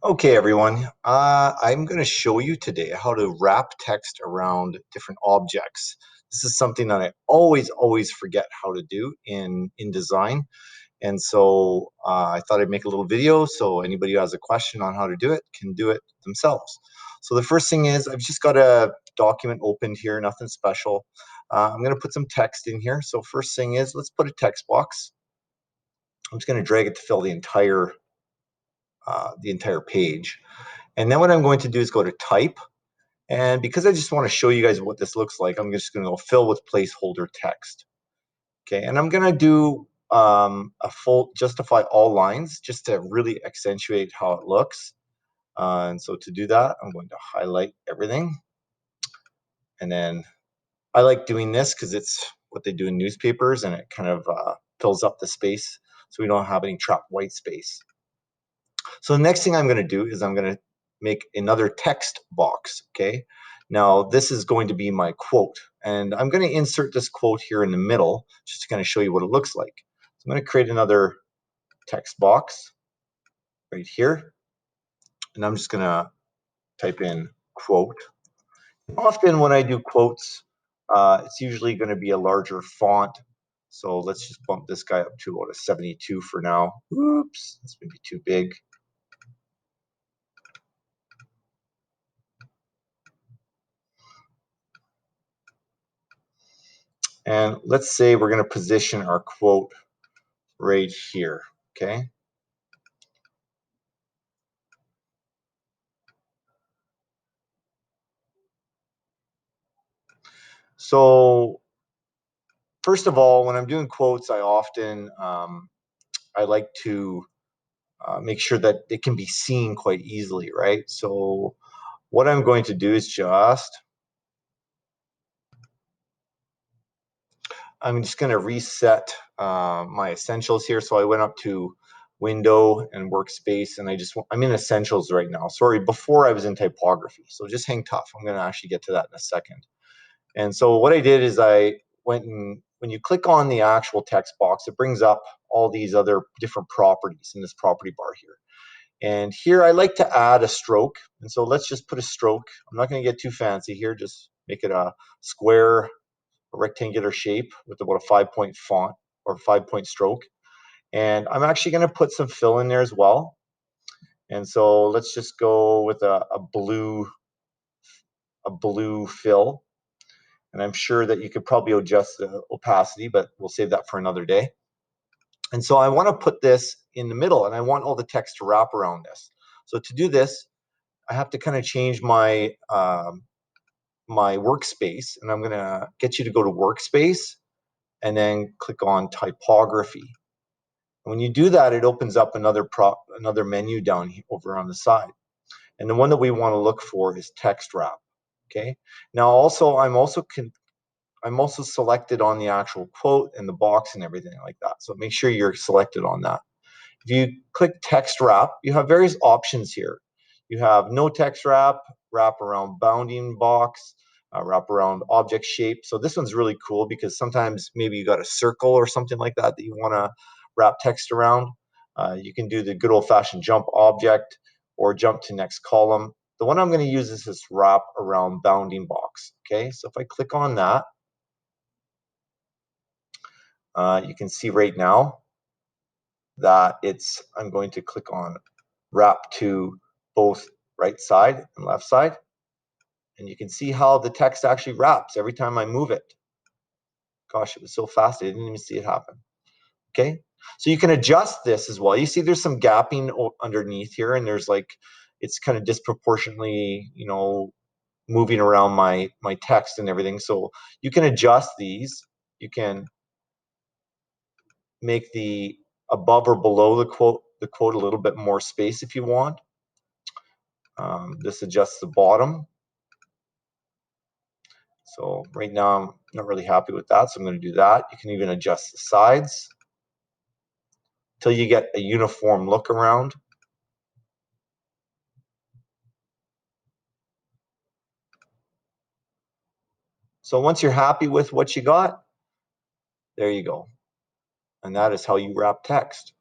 Okay, everyone. I'm going to show you today how to wrap text around different objects. This is something that I always forget how to do in InDesign. And so I thought I'd make a little video so anybody who has a question on how to do it can do it themselves. So the first thing is I've just got a document opened here, nothing special. I'm going to put some text in here. So first thing is let's put a text box. I'm just going to drag it to fill the entire page. And then what I'm going to do is go to type. And because I just want to show you guys what this looks like, I'm just going to go fill with placeholder text. Okay, and I'm going to do a full justify all lines just to really accentuate how it looks. And so to do that, I'm going to highlight everything. And then I like doing this because it's what they do in newspapers, and it kind of fills up the space so we don't have any trapped white space. So the next thing I'm going to do is I'm going to make another text box. Okay, now this is going to be my quote, and I'm going to insert this quote here in the middle just to kind of show you what it looks like. So I'm going to create another text box right here, and I'm just going to type in quote. Often when I do quotes, it's usually going to be a larger font. So let's just bump this guy up to about a 72 for now. Oops, that's maybe too big. And let's say we're going to position our quote right here, okay? So first of all, when I'm doing quotes, I often, I like to make sure that it can be seen quite easily, right? So what I'm going to do is I'm just going to reset my essentials here. So I went up to window and workspace, and I'm in essentials right now. Sorry, before I was in typography. So just hang tough. I'm going to actually get to that in a second. And so what I did is I went and when you click on the actual text box, it brings up all these other different properties in this property bar here. And here I like to add a stroke. And so let's just put a stroke. I'm not going to get too fancy here. Just make it a square, a rectangular shape with about a 5-point font or 5-point stroke. And I'm actually going to put some fill in there as well. And so let's just go with a blue fill. And I'm sure that you could probably adjust the opacity, but we'll save that for another day. And so I want to put this in the middle, and I want all the text to wrap around this. So to do this, I have to kind of change my my workspace, and I'm going to get you to go to workspace and then click on typography. And when you do that, it opens up another menu down here, over on the side. And the one that we want to look for is text wrap. Okay. Now also I'm also selected on the actual quote and the box and everything like that. So make sure you're selected on that. If you click text wrap, you have various options here. You have no text wrap, wrap around bounding box, wrap around object shape. So this one's really cool because sometimes maybe you got a circle or something like that that you want to wrap text around. You can do the good old-fashioned jump object or jump to next column. The one I'm going to use is this wrap around bounding box. Okay, so if I click on that, you can see right now that I'm going to click on wrap to both right side and left side. And you can see how the text actually wraps every time I move it. Gosh, it was so fast, I didn't even see it happen. Okay, so you can adjust this as well. You see there's some gapping underneath here, and there's like, it's kind of disproportionately, moving around my text and everything. So you can adjust these. You can make the above or below the quote a little bit more space if you want. This adjusts the bottom. So right now I'm not really happy with that, so I'm going to do that. You can even adjust the sides until you get a uniform look around. So once you're happy with what you got, there you go. And that is how you wrap text.